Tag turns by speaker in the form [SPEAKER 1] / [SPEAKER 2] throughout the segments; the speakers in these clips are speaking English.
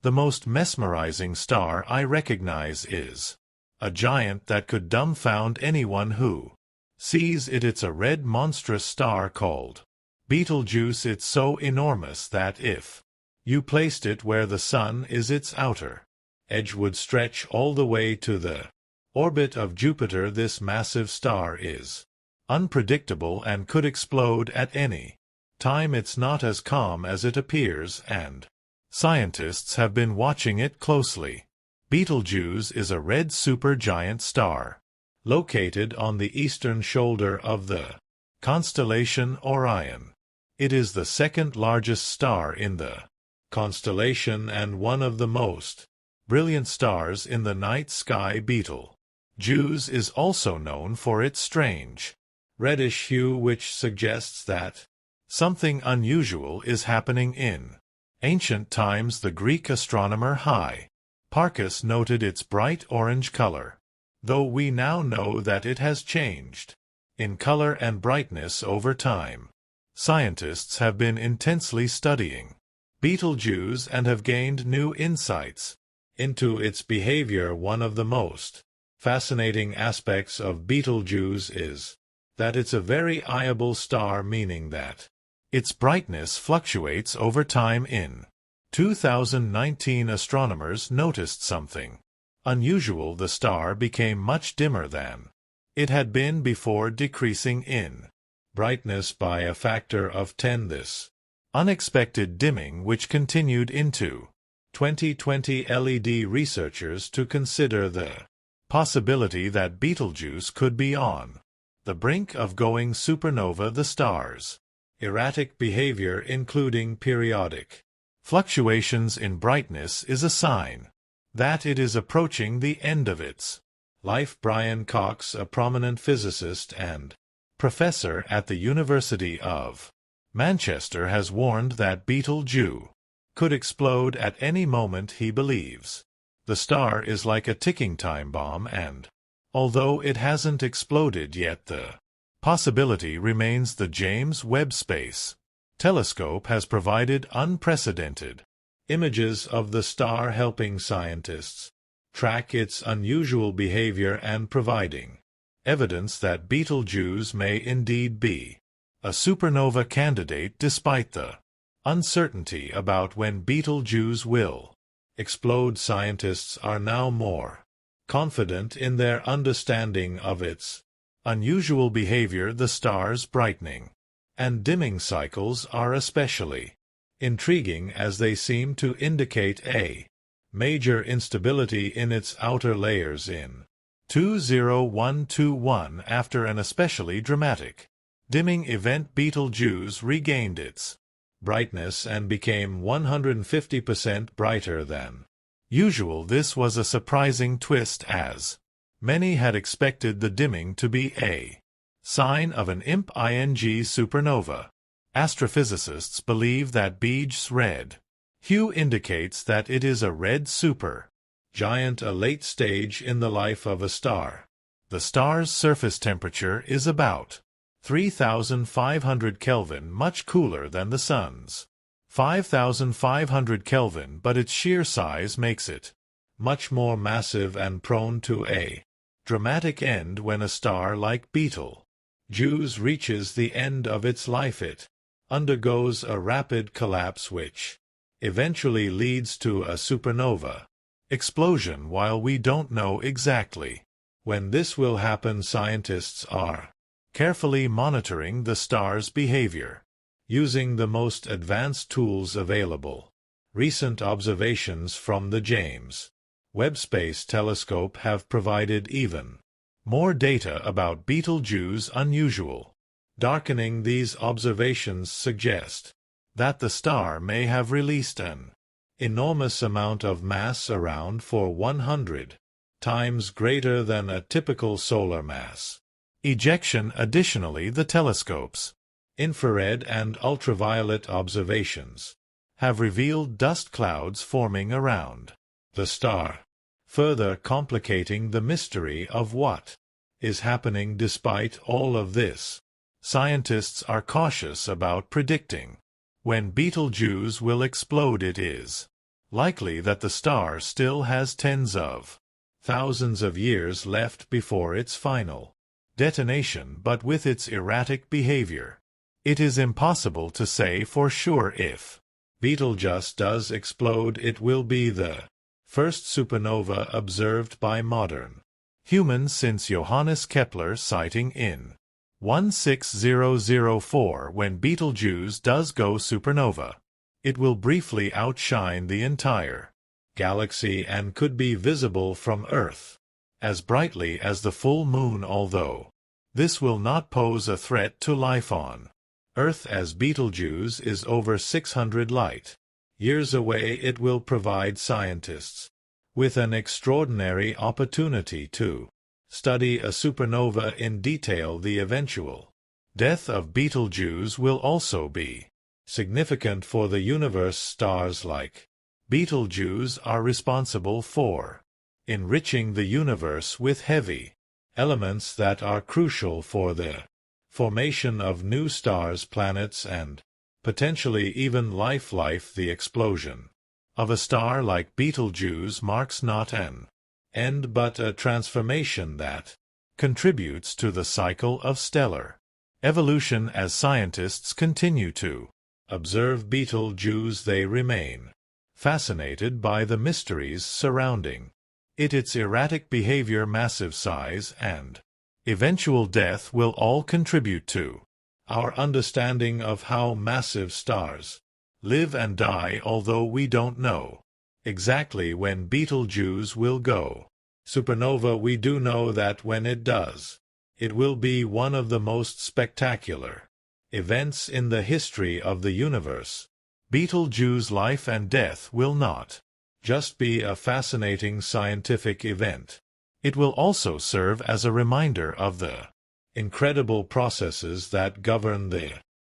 [SPEAKER 1] The most mesmerizing star I recognize is a giant that could dumbfound anyone who sees it. It's a red monstrous star called Betelgeuse. It's so enormous that if you placed it where the sun is, its outer edge would stretch all the way to the orbit of Jupiter. This massive star is unpredictable and could explode at any time. It's not as calm as it appears, and scientists have been watching it closely. Betelgeuse is a red supergiant star located on the eastern shoulder of the constellation Orion. It is the second largest star in the constellation and one of the most brilliant stars in the night sky. Betelgeuse is also known for its strange reddish hue, which suggests that something unusual is happening. In ancient times, the Greek astronomer Hipparchus noted its bright orange color, though we now know that it has changed in color and brightness over time. Scientists have been intensely studying Betelgeuse and have gained new insights into its behavior. One of the most fascinating aspects of Betelgeuse is that it's a very variable star, meaning that its brightness fluctuates over time. In 2019, astronomers noticed something unusual. The star became much dimmer than it had been before, decreasing in brightness by a factor of 10. This unexpected dimming, which continued into 2020, led researchers to consider the possibility that Betelgeuse could be on the brink of going supernova. The star's erratic behavior, including periodic fluctuations in brightness, is a sign that it is approaching the end of its life. Brian Cox, a prominent physicist and professor at the University of Manchester, has warned that Betelgeuse could explode at any moment. He believes the star is like a ticking time bomb, and although it hasn't exploded yet, the possibility remains. The James Webb Space Telescope has provided unprecedented images of the star, helping scientists track its unusual behavior and providing evidence that Betelgeuse may indeed be a supernova candidate. Despite the uncertainty about when Betelgeuse will explode, scientists are now more confident in their understanding of its unusual behavior. The star's brightening and dimming cycles are especially intriguing, as they seem to indicate a major instability in its outer layers. In 20121, after an especially dramatic dimming event, Betelgeuse regained its brightness and became 150% brighter than usual. This was a surprising twist, as many had expected the dimming to be a sign of an Imminent supernova. Astrophysicists believe that Betelgeuse's red hue indicates that it is a red supergiant, a late stage in the life of a star. The star's surface temperature is about 3,500 Kelvin, much cooler than the Sun's 5,500 Kelvin, but its sheer size makes it much more massive and prone to a dramatic end. When a star like Betelgeuse reaches the end of its life, it undergoes a rapid collapse, which eventually leads to a supernova explosion. While we don't know exactly when this will happen, scientists are carefully monitoring the star's behavior using the most advanced tools available. Recent observations from the James Webb Space Telescope have provided even more data about Betelgeuse's unusual darkening. These observations suggest that the star may have released an enormous amount of mass, around 100 times greater than a typical solar mass ejection. Additionally, the telescope's infrared and ultraviolet observations have revealed dust clouds forming around the star, further complicating the mystery of what is happening. Despite all of this, scientists are cautious about predicting when Betelgeuse will explode. It is Likely that the star still has tens of thousands of years left before its final detonation, but with its erratic behavior, it is impossible to say for sure if Betelgeuse does explode, it will be the first supernova observed by modern humans since Johannes Kepler's sighting in 16004. When Betelgeuse does go supernova, it will briefly outshine the entire galaxy and could be visible from Earth as brightly as the full moon, although this will not pose a threat to life on Earth as Betelgeuse is over 600 light-years away. It will provide scientists with an extraordinary opportunity to study a supernova in detail. The eventual death of Betelgeuse will also be significant for the universe. Stars like Betelgeuse are responsible for enriching the universe with heavy elements that are crucial for the formation of new stars, planets, and potentially even life. The explosion of a star like Betelgeuse marks not an end but a transformation that contributes to the cycle of stellar evolution. As scientists continue to observe Betelgeuse, they remain fascinated by the mysteries surrounding it. Its erratic behavior, massive size, and eventual death will all contribute to our understanding of how massive stars live and die. Although we don't know exactly when Betelgeuse will go supernova, we do know that when it does, it will be one of the most spectacular events in the history of the universe. Betelgeuse life and death will not just be a fascinating scientific event. It will also serve as a reminder of the incredible processes that govern the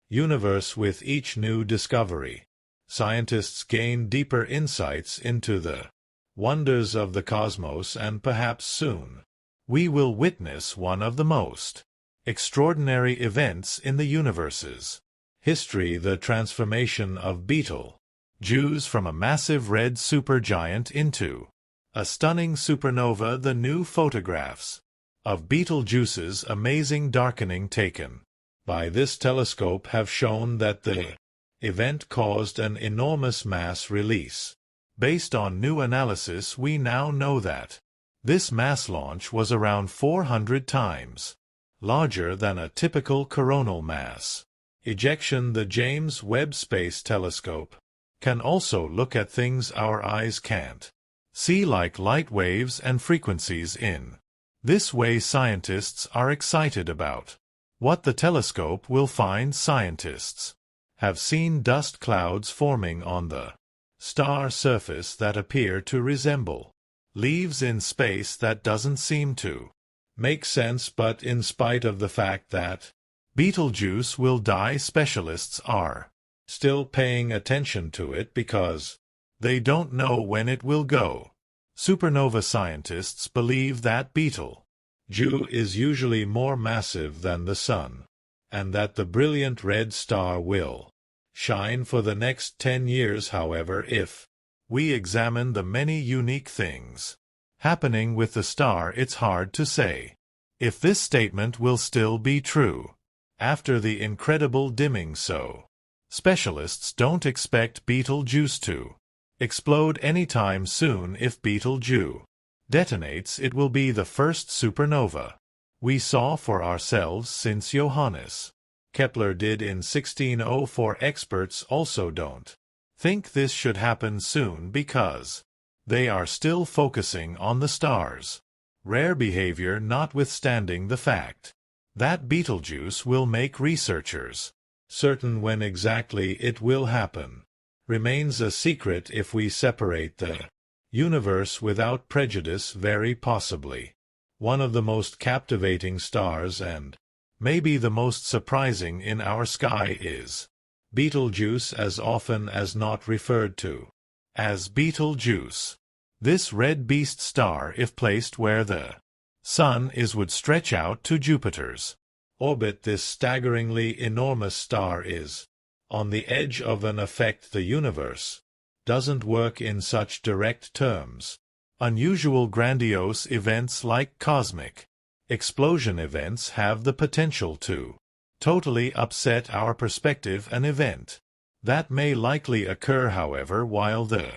[SPEAKER 1] universe. With each new discovery, scientists gain deeper insights into the wonders of the cosmos, and perhaps soon we will witness one of the most extraordinary events in the universe's history: the transformation of Betelgeuse from a massive red supergiant into a stunning supernova. The new photographs of Betelgeuse's amazing darkening taken by this telescope have shown that the event caused an enormous mass release. Based on new analysis, we now know that this mass launch was around 400 times larger than a typical coronal mass ejection. The James Webb Space Telescope can also look at things our eyes can't see, like light waves and frequencies. In this way, scientists are excited about what the telescope will find. Scientists have seen dust clouds forming on the star surface that appear to resemble leaves in space. That doesn't seem to make sense, but in spite of the fact that Betelgeuse will die, specialists are still paying attention to it because they don't know when it will go supernova. Scientists believe that Betelgeuse is usually more massive than the Sun, and that the brilliant red star will shine for the next 10 years. However, if we examine the many unique things happening with the star, it's hard to say if this statement will still be true after the incredible dimming. So specialists don't expect Betelgeuse to explode anytime soon. If Betelgeuse detonates, it will be the first supernova we saw for ourselves since Johannes Kepler did in 1604. Experts also don't think this should happen soon because they are still focusing on the star's rare behavior, notwithstanding the fact that Betelgeuse will make researchers certain when exactly it will happen remains a secret. If we separate the universe without prejudice, very possibly one of the most captivating stars and maybe the most surprising in our sky is Betelgeuse, as often as not referred to as Betelgeuse. This red beast star, if placed where the Sun is, would stretch out to Jupiter's orbit. This staggeringly enormous star is on the edge of an effect the universe doesn't work in such direct terms. Unusual grandiose events like cosmic explosion events have the potential to totally upset our perspective. An event that may likely occur, however, while the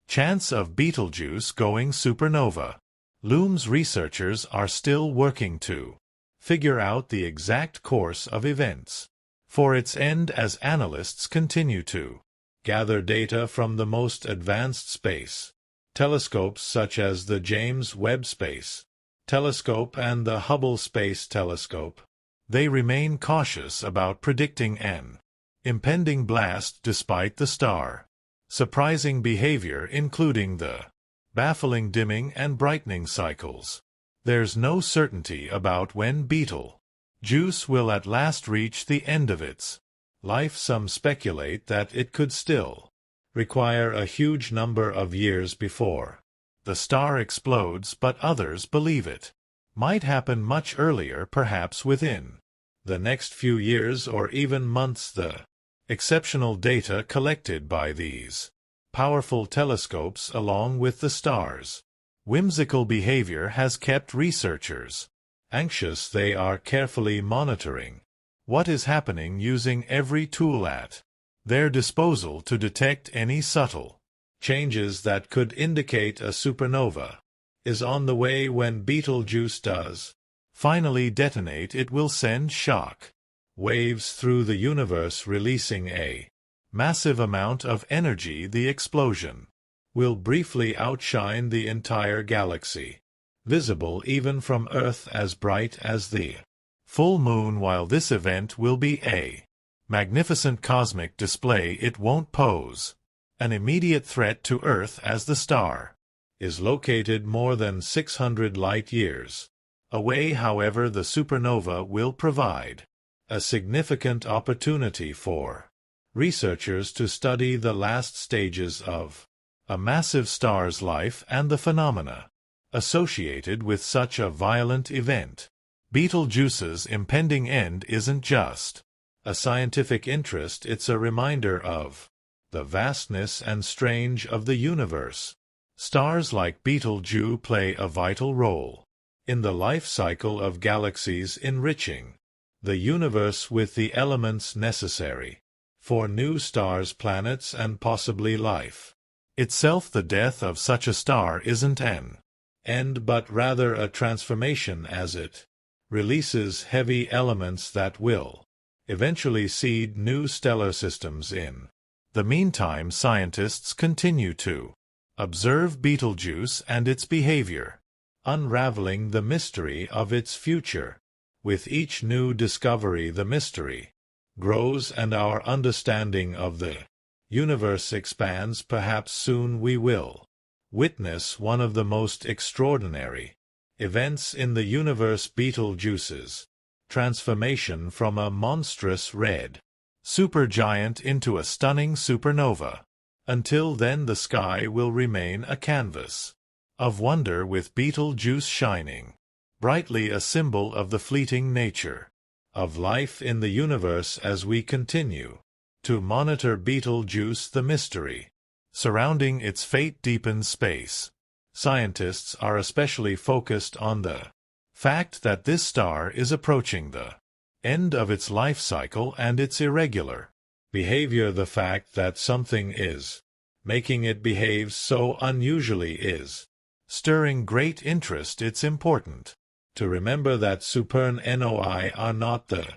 [SPEAKER 1] chance of Betelgeuse going supernova looms. Researchers are still working to figure out the exact course of events for its end as analysts continue to gather data from the most advanced space telescopes such as the James Webb Space Telescope and the Hubble Space Telescope. They remain cautious about predicting an impending blast despite the star surprising behavior, including the baffling dimming and brightening cycles. There's no certainty about when Betelgeuse will at last reach the end of its life. Some speculate that it could still require a huge number of years before the star explodes, but others believe it might happen much earlier, perhaps within the next few years or even months. The exceptional data collected by these powerful telescopes, along with the star's whimsical behavior, has kept researchers anxious. They are carefully monitoring what is happening, using every tool at their disposal to detect any subtle changes that could indicate a supernova is on the way. When Betelgeuse does finally detonate, it will send shock waves through the universe, releasing a massive amount of energy. The explosion will briefly outshine the entire galaxy, visible even from Earth, as bright as the full moon. While this event will be a magnificent cosmic display, it won't pose an immediate threat to Earth, as the star is located more than 600 light-years away. However, the supernova will provide a significant opportunity for researchers to study the last stages of a massive star's life and the phenomena associated with such a violent event. Betelgeuse's impending end isn't just a scientific interest, it's a reminder of the vastness and strange of the universe. Stars like Betelgeuse play a vital role in the life cycle of galaxies, enriching the universe with the elements necessary for new stars, planets, and possibly life itself. The death of such a star isn't an end, but rather a transformation, as it releases heavy elements that will eventually seed new stellar systems. In the meantime, scientists continue to observe Betelgeuse and its behavior, unraveling the mystery of its future. With each new discovery, the mystery grows and our understanding of the universe expands. Perhaps soon we will witness one of the most extraordinary events in the universe: Betelgeuse's transformation from a monstrous red supergiant into a stunning supernova. Until then, the sky will remain a canvas of wonder, with Betelgeuse shining brightly, a symbol of the fleeting nature of life in the universe. As we continue to monitor Betelgeuse, the mystery surrounding its fate deepens. Space scientists are especially focused on the fact that this star is approaching the end of its life cycle and its irregular behavior. The fact that something is making it behave so unusually is stirring great interest. It's important to remember that supernova are not the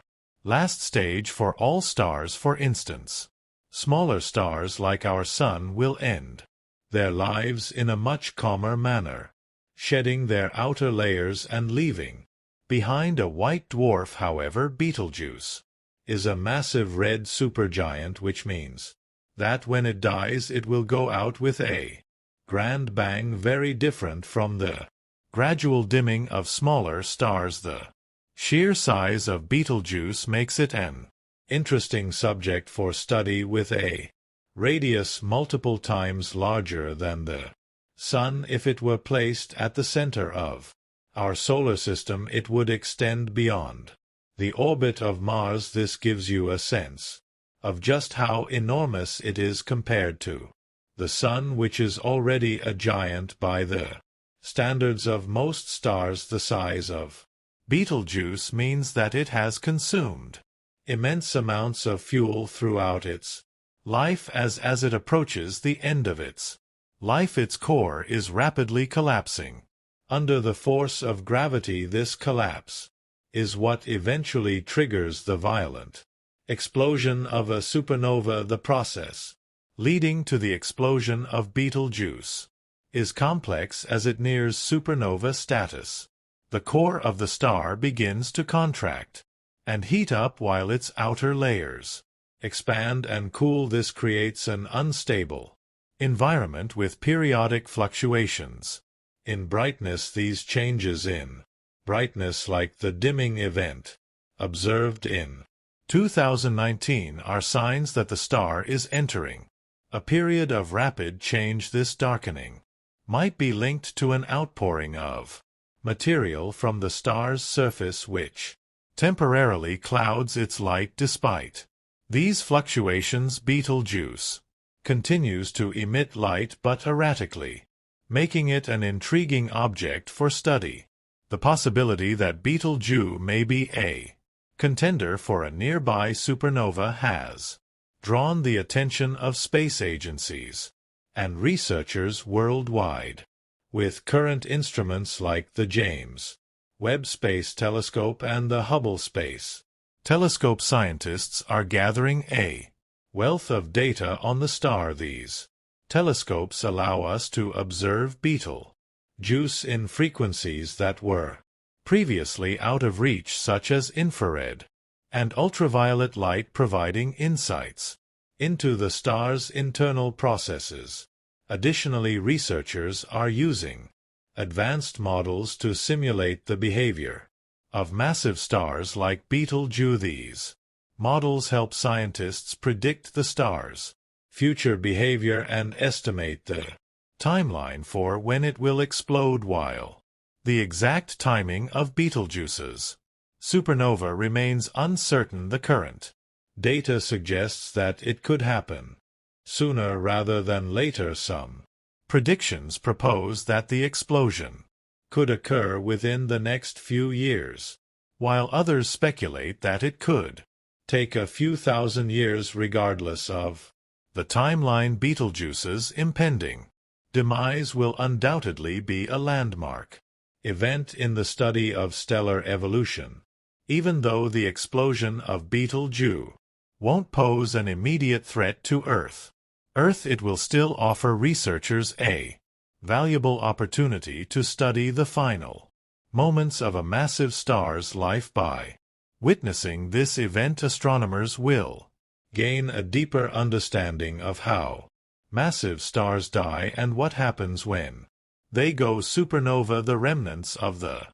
[SPEAKER 1] last stage for all stars. For instance, smaller stars like our Sun will end their lives in a much calmer manner, shedding their outer layers and leaving behind a white dwarf. However, Betelgeuse is a massive red supergiant, which means that when it dies, it will go out with a grand bang, very different from the gradual dimming of smaller stars. The sheer size of Betelgeuse makes it an interesting subject for study. With a radius multiple times larger than the Sun, if it were placed at the center of our solar system, it would extend beyond the orbit of Mars. This gives you a sense of just how enormous it is compared to The Sun, which is already a giant by the standards of most stars the size of Betelgeuse, means that it has consumed immense amounts of fuel throughout its life. As it approaches the end of its life, its core is rapidly collapsing under the force of gravity. This collapse is what eventually triggers the violent explosion of a supernova. The process leading to the explosion of Betelgeuse is complex. As it nears supernova status, the core of the star begins to contract and heat up while its outer layers expand and cool. This creates an unstable environment with periodic fluctuations in brightness. These changes in brightness, like the dimming event observed in 2019, are signs that the star is entering a period of rapid change. This darkening might be linked to an outpouring of material from the star's surface which temporarily clouds its light. Despite these fluctuations, Betelgeuse continues to emit light, but erratically, making it an intriguing object for study. The possibility that Betelgeuse may be a contender for a nearby supernova has drawn the attention of space agencies and researchers worldwide. With current instruments like the James Webb Space Telescope and the Hubble Space Telescope, scientists are gathering a wealth of data on the star. These telescopes allow us to observe Betelgeuse in frequencies that were previously out of reach, such as infrared and ultraviolet light, providing insights into the star's internal processes. Additionally, researchers are using advanced models to simulate the behavior of massive stars like Betelgeuse. These models help scientists predict the star's future behavior and estimate the timeline for when it will explode. While the exact timing of Betelgeuse's supernova remains uncertain, the current data suggests that it could happen sooner rather than later. Some predictions propose that the explosion could occur within the next few years, while others speculate that it could take a few thousand years. Regardless of the timeline, Betelgeuse's impending demise will undoubtedly be a landmark event in the study of stellar evolution. Even though the explosion of Betelgeuse won't pose an immediate threat to Earth, it will still offer researchers a valuable opportunity to study the final moments of a massive star's life. By witnessing this event, astronomers will gain a deeper understanding of how massive stars die and what happens when they go supernova. The remnants of the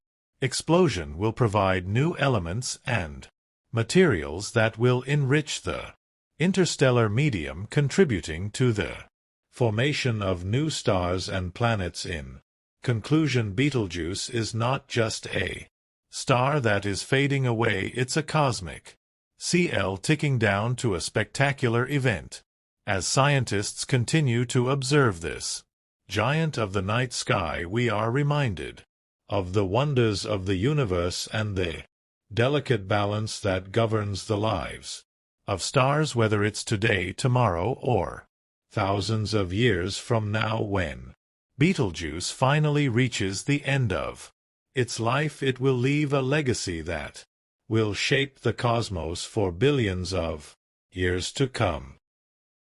[SPEAKER 1] explosion will provide new elements and materials that will enrich the interstellar medium, contributing to the formation of new stars and planets. In conclusion, Betelgeuse is not just a star that is fading away, it's a cosmic CL ticking down to a spectacular event. As scientists continue to observe this giant of the night sky, we are reminded of the wonders of the universe and the delicate balance that governs the lives of stars, whether it's today, tomorrow, or thousands of years from now. When Betelgeuse finally reaches the end of its life, it will leave a legacy that will shape the cosmos for billions of years to come.